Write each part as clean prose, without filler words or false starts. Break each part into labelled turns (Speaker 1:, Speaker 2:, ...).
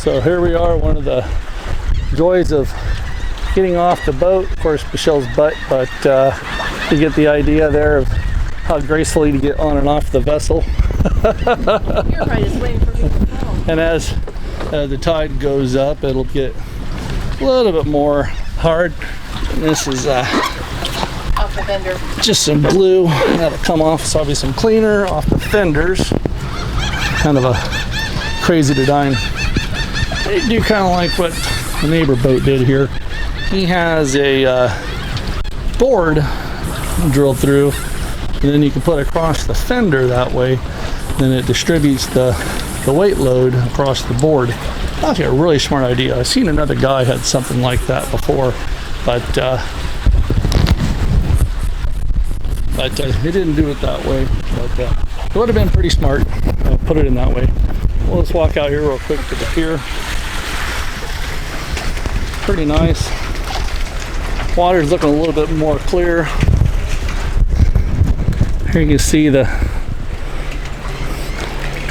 Speaker 1: So here we are, one of the joys of getting off the boat. Of course, Michelle's butt, but you get the idea there of how gracefully to get on and off the vessel.
Speaker 2: You're right, it's waiting for me to fall.
Speaker 1: And as the tide goes up, it'll get a little bit more hard. And this is
Speaker 2: Off the fender.
Speaker 1: just some glue that'll come off. So probably some cleaner off the fenders. Kind of a crazy design. I do kind of like what the neighbor boat did here. He has a board drilled through, and then you can put across the fender that way. Then it distributes the weight load across the board. That's a really smart idea. I've seen another guy had something like that before, but he didn't do it that way. But it would have been pretty smart to put it in that way. Well, let's walk out here real quick to the pier. Pretty nice. Water's looking a little bit more clear. Here you can see the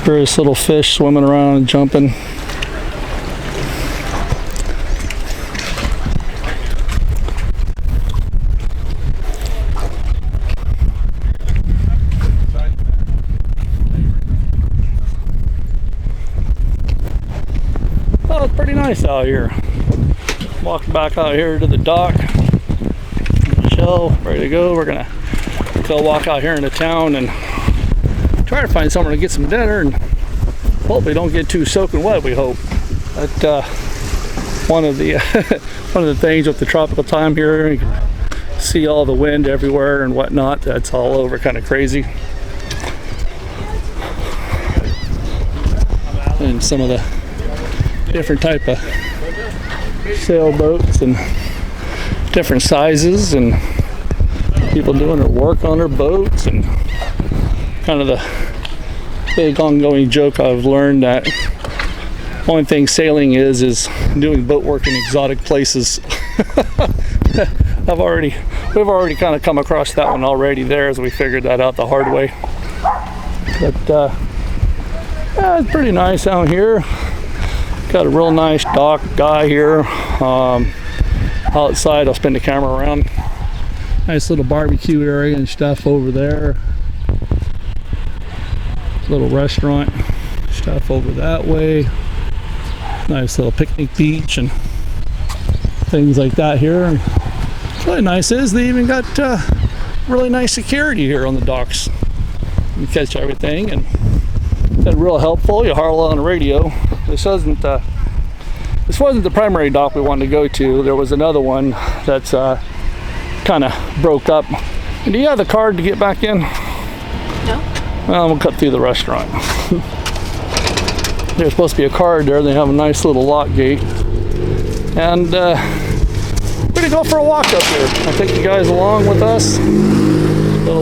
Speaker 1: various little fish swimming around and jumping. Oh, it's pretty nice out here. Walking back out here to the dock. Michelle, ready to go. We're gonna go walk out here into town and try to find somewhere to get some dinner and hopefully don't get too soaking wet, we hope. But one of the one of the things with the tropical time here, you can see all the wind everywhere and whatnot. That's all over, kind of crazy. And some of the different type of sailboats and different sizes and people doing their work on their boats, and kind of the big ongoing joke I've learned that only thing sailing is doing boat work in exotic places. We've already kind of come across that one already there as we figured that out the hard way. But yeah, it's pretty nice out here. Got a real nice dock guy here. Outside, I'll spin the camera around. Nice little barbecue area and stuff over there. Little restaurant stuff over that way. Nice little picnic beach and things like that here. And what's really nice is they even got really nice security here on the docks. You catch everything, and that's real helpful. You haul on the radio. This wasn't the primary dock we wanted to go to. There was another one that's kind of broke up. And do you have the card to get back in?
Speaker 2: No.
Speaker 1: Well, we'll cut through the restaurant. There's supposed to be a card there. They have a nice little lock gate. And we're gonna go for a walk up here. I'll take you guys along with us.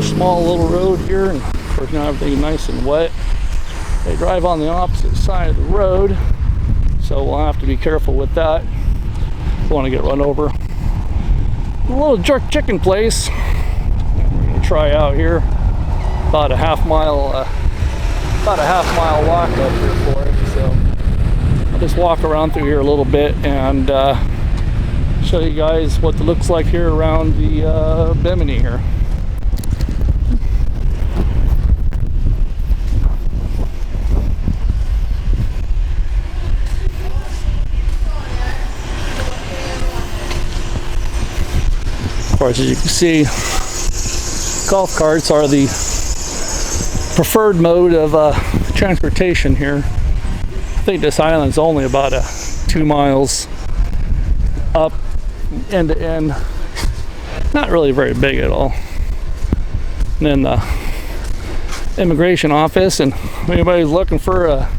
Speaker 1: Small little road here, and of course now everything's nice and wet. They drive on the opposite side of the road, so we'll have to be careful with that. Don't want to get run over. A little jerk chicken place we're going to try out here. About a half mile walk up here for it. So I'll just walk around through here a little bit and show you guys what it looks like here around the bimini here. Of course, as you can see, golf carts are the preferred mode of transportation here. I think this island's only about 2 miles up, end to end. Not really very big at all. And then the immigration office, and if anybody's looking for a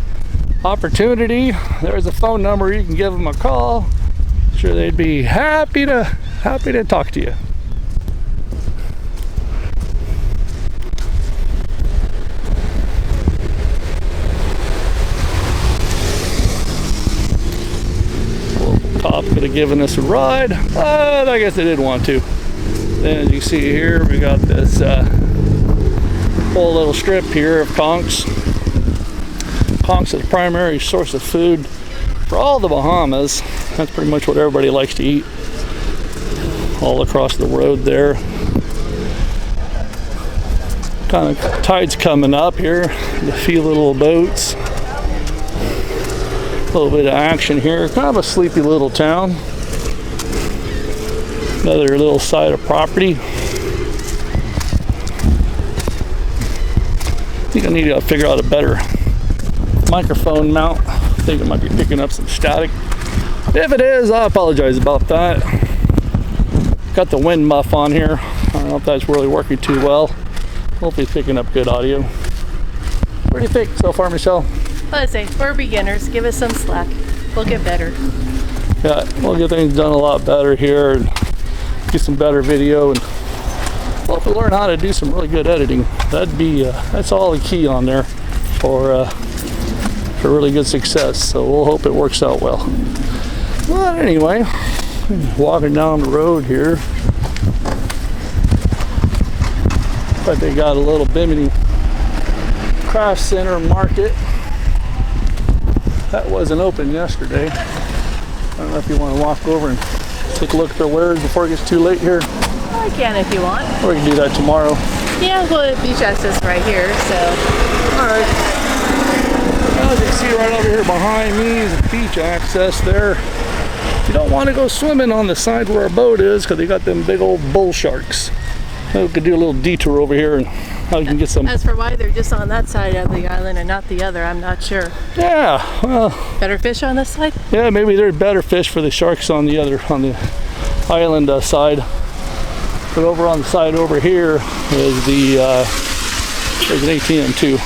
Speaker 1: opportunity, there's a phone number. You can give them a call. Sure, they'd be happy to talk to you. Cop could have given us a ride, but I guess they didn't want to. Then as you see here, we got this whole little strip here of conchs. Conchs is the primary source of food for all the Bahamas. That's pretty much what everybody likes to eat. All across the road there. Kind of tide's coming up here. A few little boats. A little bit of action here. Kind of a sleepy little town. Another little side of property. I think I need to figure out a better microphone mount. I think it might be picking up some static. If it is, I apologize about that. Got the wind muff on here. I don't know if that's really working too well. Hopefully it's picking up good audio. What do you think so far, Michelle?
Speaker 2: Let's say we're beginners. Give us some slack. We'll get better.
Speaker 1: Yeah, we'll get things done a lot better here and get some better video, and well, if we learn how to do some really good editing, that'd be that's all the key on there for really good success. So we'll hope it works out well. But anyway, walking down the road here, but they got a little bimini craft center market that wasn't open yesterday. I don't know if you want to walk over and take a look at their wares before it gets too late here.
Speaker 2: I can if you want.
Speaker 1: Or we can do that tomorrow.
Speaker 2: Yeah, well, beach access right here, so.
Speaker 1: Alright. Well, as you can see right over here behind me is the beach access there. You don't want to go swimming on the side where our boat is because they got them big old bull sharks. We could do a little detour over here and we can get some.
Speaker 2: As for why they're just on that side of the island and not the other, I'm not sure.
Speaker 1: Yeah, well.
Speaker 2: Better fish on this side?
Speaker 1: Yeah, maybe there's better fish for the sharks on the other, on the island side. But over on the side over here is there's an ATM too.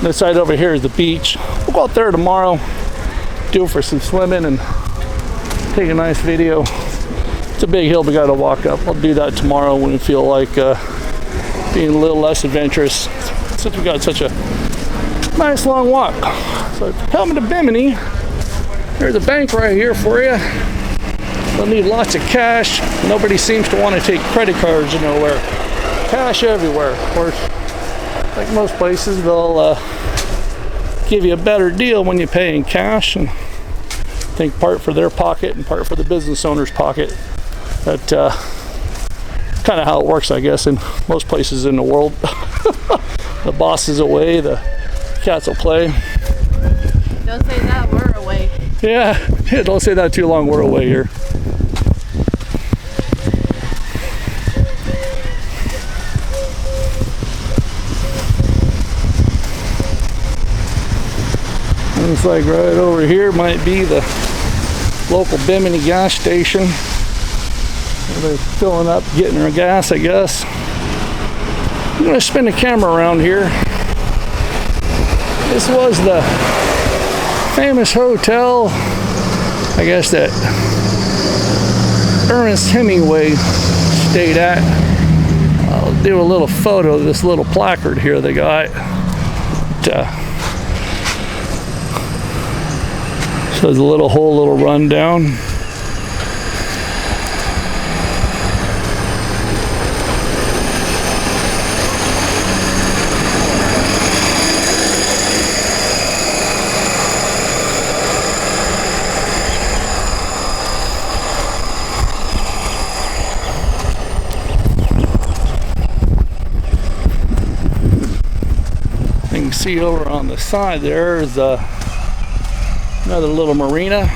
Speaker 1: This side over here is the beach. We'll go out there tomorrow, do it for some swimming and take a nice video. It's a big hill we gotta walk up. I'll do that tomorrow when we feel like being a little less adventurous, since we got such a nice long walk. So coming to Bimini, there's a bank right here for you. They'll need lots of cash. Nobody seems to want to take credit cards nowhere. Cash everywhere. Of course, like most places, they'll give you a better deal when you pay in cash, and I think part for their pocket and part for the business owner's pocket. That kind of how it works, I guess, in most places in the world. The boss is away, the cats will play.
Speaker 2: Don't say that, we're away.
Speaker 1: Yeah, don't say that too long, we're away here. Looks like right over here might be the local Bimini gas station. They're filling up, getting their gas, I guess. I'm going to spin the camera around here. This was the famous hotel, I guess, that Ernest Hemingway stayed at. I'll do a little photo of this little placard here they got. So there's a whole little rundown. You can see over on the side there is another little marina.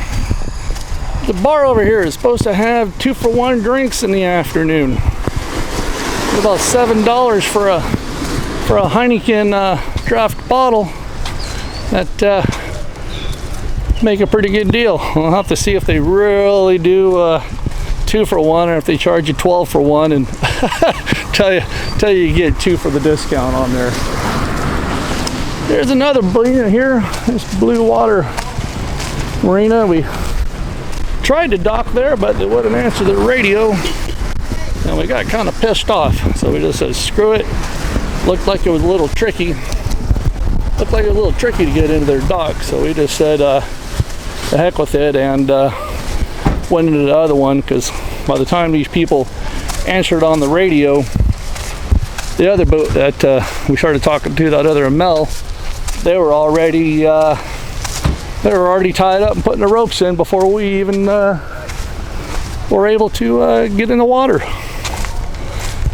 Speaker 1: The bar over here is supposed to have 2-for-1 drinks in the afternoon. It's about $7 for a Heineken draft bottle. That make a pretty good deal. We'll have to see if they really do 2-for-1 or if they charge you 12-for-1 and tell you get 2 for the discount on there. There's another marina here. This blue water marina. We tried to dock there, but they wouldn't answer the radio, and we got kind of pissed off. So we just said, screw it. Looked like it was a little tricky. Looked like it was a little tricky to get into their dock. So we just said, the heck with it, and went into the other one, because by the time these people answered on the radio, the other boat that we started talking to, that other Mel, they were already They were already tied up and putting the ropes in before we even were able to get in the water.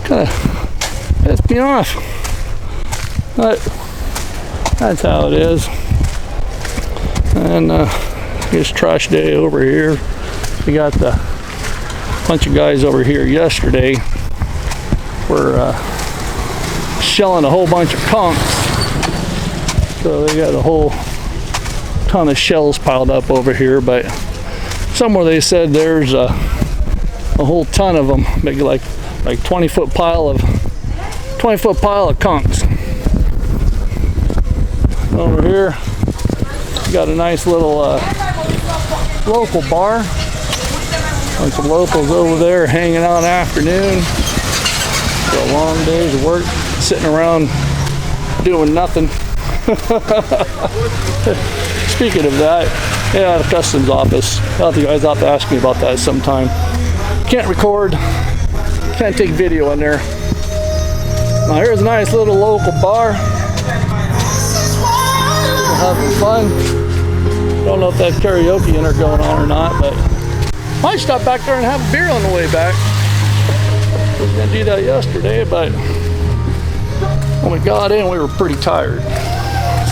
Speaker 1: Kind of pissed me off. But that's how it is. And it's trash day over here. We got the bunch of guys over here yesterday. We're shelling a whole bunch of conchs. So they got a whole ton of shells piled up over here, but somewhere they said there's a whole ton of them, maybe like 20-foot pile of conchs. Over here, we got a nice little local bar. Bunch of locals over there hanging out afternoon. Got a long days of work, sitting around doing nothing. Speaking of that, yeah, the customs office. I'll have you guys have to ask me about that sometime. Can't record, can't take video in there. Now here's a nice little local bar. We're having fun. Don't know if that's karaoke in there going on or not, but might stop back there and have a beer on the way back. I was gonna do that yesterday, but when we got in, we were pretty tired.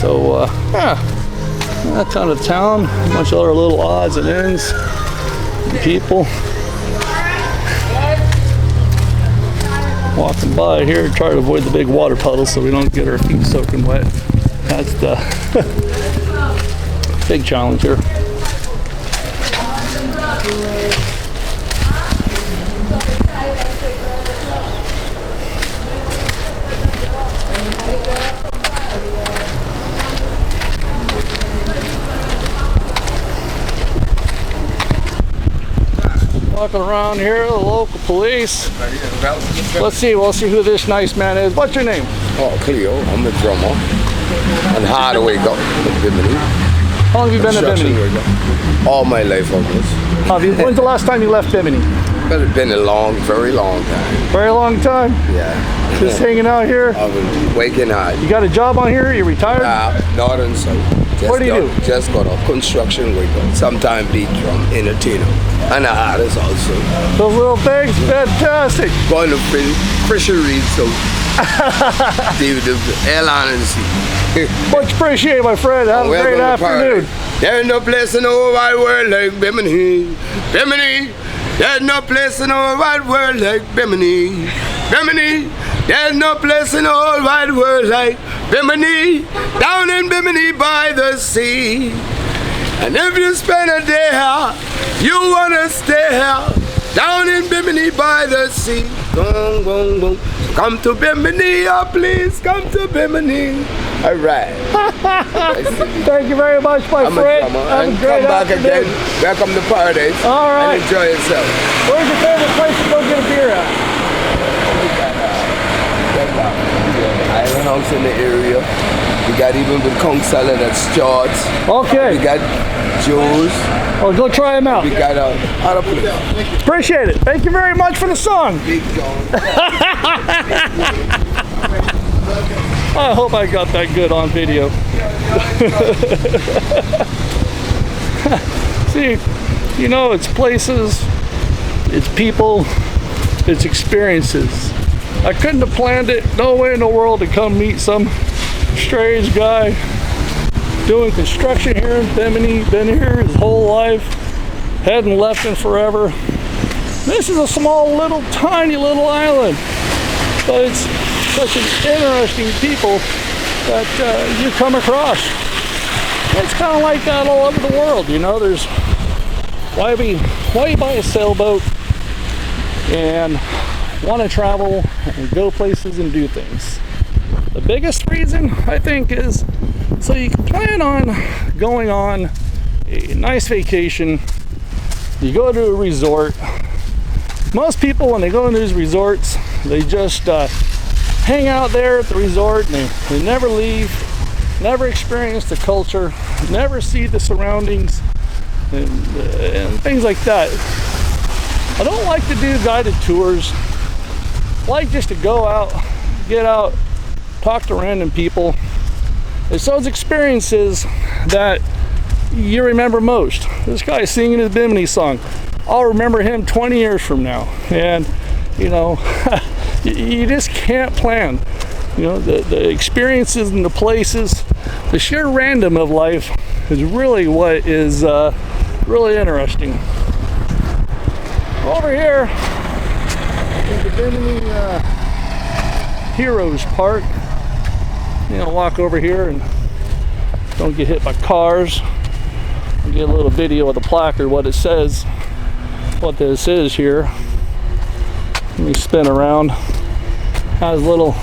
Speaker 1: So, yeah, that kind of town. A bunch of other little odds and ends and people walking by here, try to avoid the big water puddles so we don't get our feet soaking wet. That's the big challenge here. Walking around here, the local police. We'll see who this nice man is. What's your name?
Speaker 3: Oh, Cleo. I'm a drummer. And Hardaway got Bimini.
Speaker 1: How long have you been in Bimini?
Speaker 3: All my life almost.
Speaker 1: When's the last time you left Bimini?
Speaker 3: Well, it's been a very long time.
Speaker 1: Very long time?
Speaker 3: Yeah.
Speaker 1: Just hanging out here?
Speaker 3: I've been waking hard.
Speaker 1: You got a job on here? You retired?
Speaker 3: North and South.
Speaker 1: What do you do?
Speaker 3: Just got a construction worker. Sometime beat drum, entertainer. And a artist also.
Speaker 1: Those little things? Fantastic.
Speaker 3: Going to fisheries, so the airline and sea.
Speaker 1: Much appreciated, my friend. Have a great afternoon.
Speaker 3: There's no place in the whole wide world like Bimini. Bimini. There's no place in the whole wide world like Bimini. Bimini. There's no place in the whole wide world like Bimini. Down in Bimini by the sea. And if you spend a day here, you wanna stay here. Down in Bimini by the sea. Boom, boom, boom. Come to Bimini, oh please, come to Bimini. All right.
Speaker 1: Thank you very much, my friend.
Speaker 3: Have a great come back afternoon. Again. Welcome to paradise.
Speaker 1: All right.
Speaker 3: And enjoy yourself.
Speaker 1: Where's your favorite place to go get a beer at?
Speaker 3: Island House in the area. We got even the conch salad at Stewart's.
Speaker 1: Okay.
Speaker 3: We got Joe's.
Speaker 1: Well, go try them out.
Speaker 3: We got other place.
Speaker 1: Appreciate it. Thank you very much for the song.
Speaker 3: Big John.
Speaker 1: I hope I got that good on video. See, you know, it's places, it's people, it's experiences. I couldn't have planned it. No way in the world to come meet some strange guy doing construction here in Bimini, been here his whole life, hadn't left in forever. This is a small little tiny little island, but it's such an interesting people that you come across. It's kind of like that all over the world, you know. There's why you buy a sailboat and want to travel and go places and do things. The biggest reason, I think, is so you can plan on going on a nice vacation. You go to a resort. Most people, when they go into these resorts, they just hang out there at the resort and they never leave, never experience the culture, never see the surroundings and things like that. I don't like to do guided tours. I like just to go out, get out, talk to random people. It's those experiences that you remember most. This guy singing his Bimini song. I'll remember him 20 years from now. And, you know, you just can't plan. You know, the experiences and the places, the sheer random of life is really what is really interesting. Over here is the Bimini Heroes Park. You know, walk over here and don't get hit by cars. I'll get a little video of the placard, what it says, what this is here. Let me spin around. Has little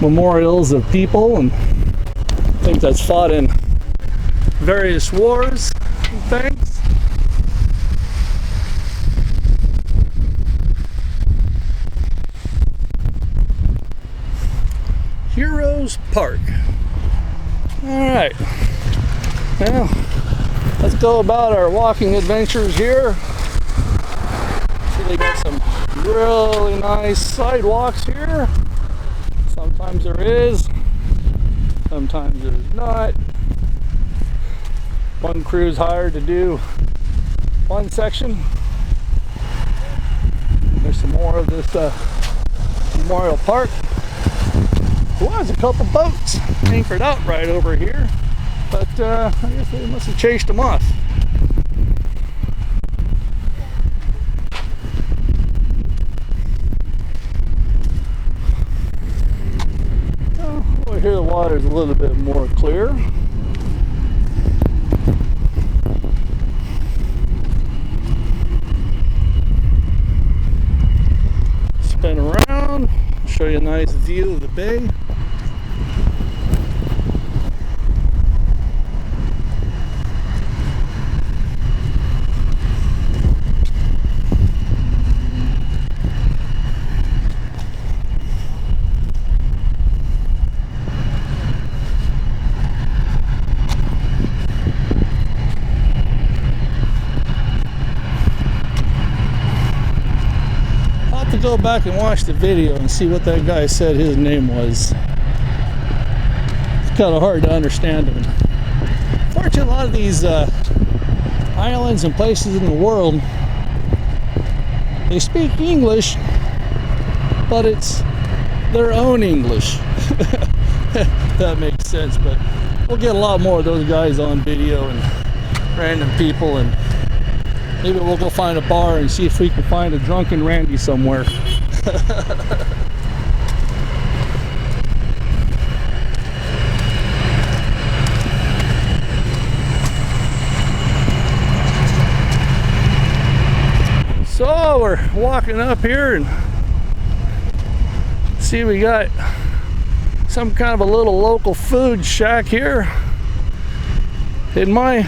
Speaker 1: memorials of people and things that's fought in various wars and things. Heroes Park. Alright. Well, let's go about our walking adventures here. See, they got some really nice sidewalks here. Sometimes there is, sometimes there's not. One crew's hired to do one section. There's some more of this Memorial Park. There was a couple boats anchored out right over here, but I guess they must have chased them off. Over here the water's a little bit more clear. Spin around, show you a nice view of the bay. Go back and watch the video and see what that guy said his name was. It's kind of hard to understand him. Fortunately, a lot of these islands and places in the world, they speak English, but it's their own English. That makes sense, but we'll get a lot more of those guys on video and random people, and maybe we'll go find a bar and see if we can find a drunken Randy somewhere. So we're walking up here and see we got some kind of a little local food shack here. In my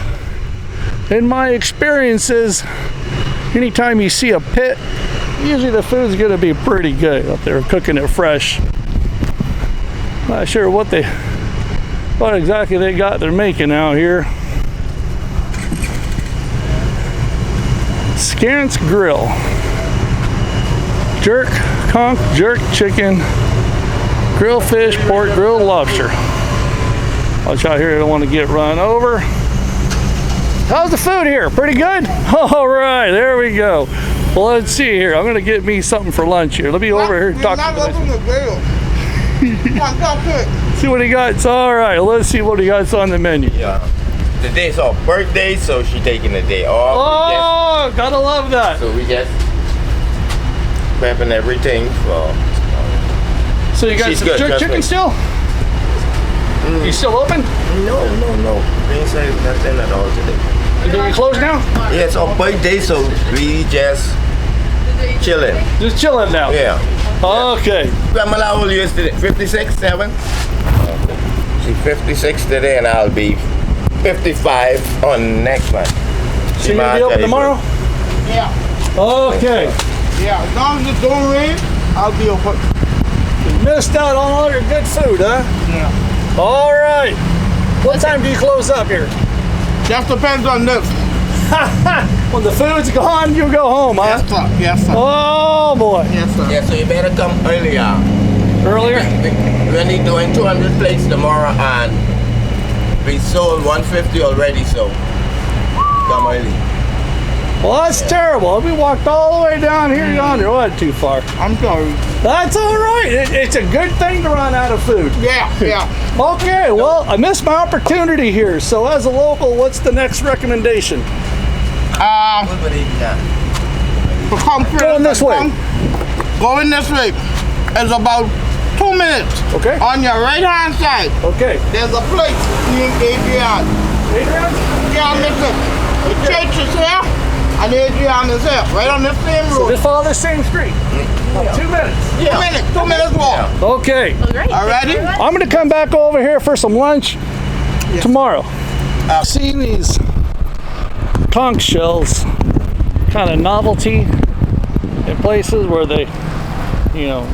Speaker 1: experiences, anytime you see a pit, usually the food's gonna be pretty good up there, cooking it fresh. Not sure what exactly they got they're making out here. Scance Grill. Jerk, conch, jerk chicken, grilled fish, pork, grilled lobster. Watch out here, I don't want to get run over. How's the food here? Pretty good? All right, there we go. Well, let's see here. I'm gonna get me something for lunch here. Let me over here and talk to the see what he got. It's all right. Let's see what he got on the menu.
Speaker 4: Yeah. Today's her birthday, so she's taking the day off.
Speaker 1: Oh, gotta love that.
Speaker 4: So we just prepping everything for.
Speaker 1: So you got
Speaker 4: She's
Speaker 1: some
Speaker 4: good,
Speaker 1: jerk
Speaker 4: trust
Speaker 1: chicken
Speaker 4: me.
Speaker 1: still? You still open?
Speaker 4: No. We ain't saying nothing at all today.
Speaker 1: You closed now?
Speaker 4: Yeah, it's our birthday, so we just chilling.
Speaker 1: Just chilling now.
Speaker 4: Yeah.
Speaker 1: Okay.
Speaker 4: Grandma, how old are you today? 56, 7? She's 56 today, and I'll be 55 on next month.
Speaker 1: So you're gonna be open tomorrow?
Speaker 3: Yeah.
Speaker 1: Okay.
Speaker 3: Yeah, as long as it don't rain, I'll be open.
Speaker 1: You missed out on all your good food, huh?
Speaker 3: Yeah.
Speaker 1: All right. What time do you close up here?
Speaker 3: Just depends on this.
Speaker 1: When the food's gone, you go home, huh?
Speaker 3: Yes, sir. Yes, sir.
Speaker 1: Oh boy.
Speaker 3: Yes, sir.
Speaker 4: Yeah, so you better come earlier.
Speaker 1: Earlier?
Speaker 4: We're only doing 200 plates tomorrow, and We sold 150 already, so come early.
Speaker 1: Well, that's terrible. We walked all the way down here yonder. It wasn't too far.
Speaker 3: I'm sorry.
Speaker 1: That's all right. It's a good thing to run out of food.
Speaker 3: Yeah, yeah.
Speaker 1: Okay, well, I missed my opportunity here. So as a local, what's the next recommendation? Going this way.
Speaker 3: Going this way is about 2 minutes.
Speaker 1: Okay.
Speaker 3: On your right hand side,
Speaker 1: Okay.
Speaker 3: there's a place named Adrian.
Speaker 1: Adrian?
Speaker 3: Yeah, listen. The church is here, and Adrian is here, right on the same road.
Speaker 1: Just follow the same street. About 2 minutes.
Speaker 3: 2 minutes walk.
Speaker 1: Okay.
Speaker 2: Oh, great.
Speaker 3: All
Speaker 2: Thank you
Speaker 3: righty.
Speaker 2: very much.
Speaker 1: I'm going to come back over here for some lunch tomorrow. I've seen these conch shells, kind of novelty in places where they,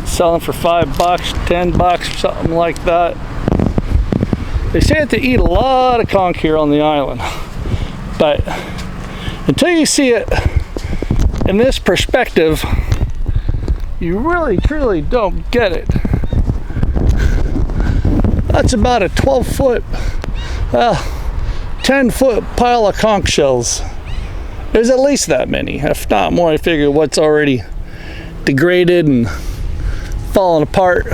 Speaker 1: sell them for $5, $10, something like that. They say that they eat a lot of conch here on the island, but until you see it in this perspective, you really truly don't get it. That's about a 12-foot, 10-foot pile of conch shells. There's at least that many, if not more. I figure what's already degraded and falling apart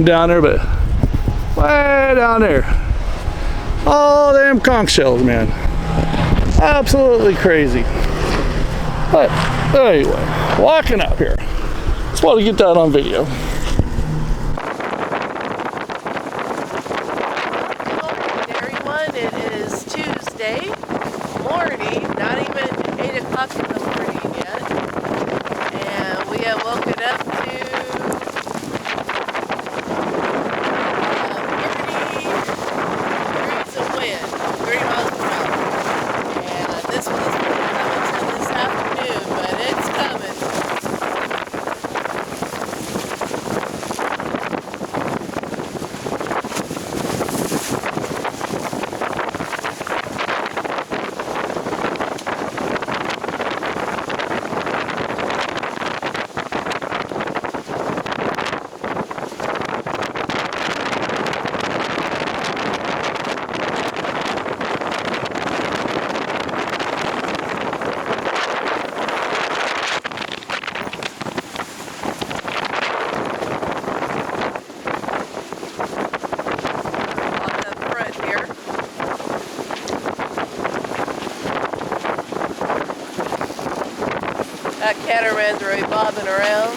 Speaker 1: down there, but way down there, all them conch shells, man. Absolutely crazy. But anyway, walking up here. Just want to get that on video.
Speaker 2: Everyone, it is Tuesday morning, not even 8 o'clock in the morning yet, and we have woken up to 30 degrees of wind, 30 miles per hour, and this one is going to come until this afternoon, but it's coming. That catamaran's already bobbing around.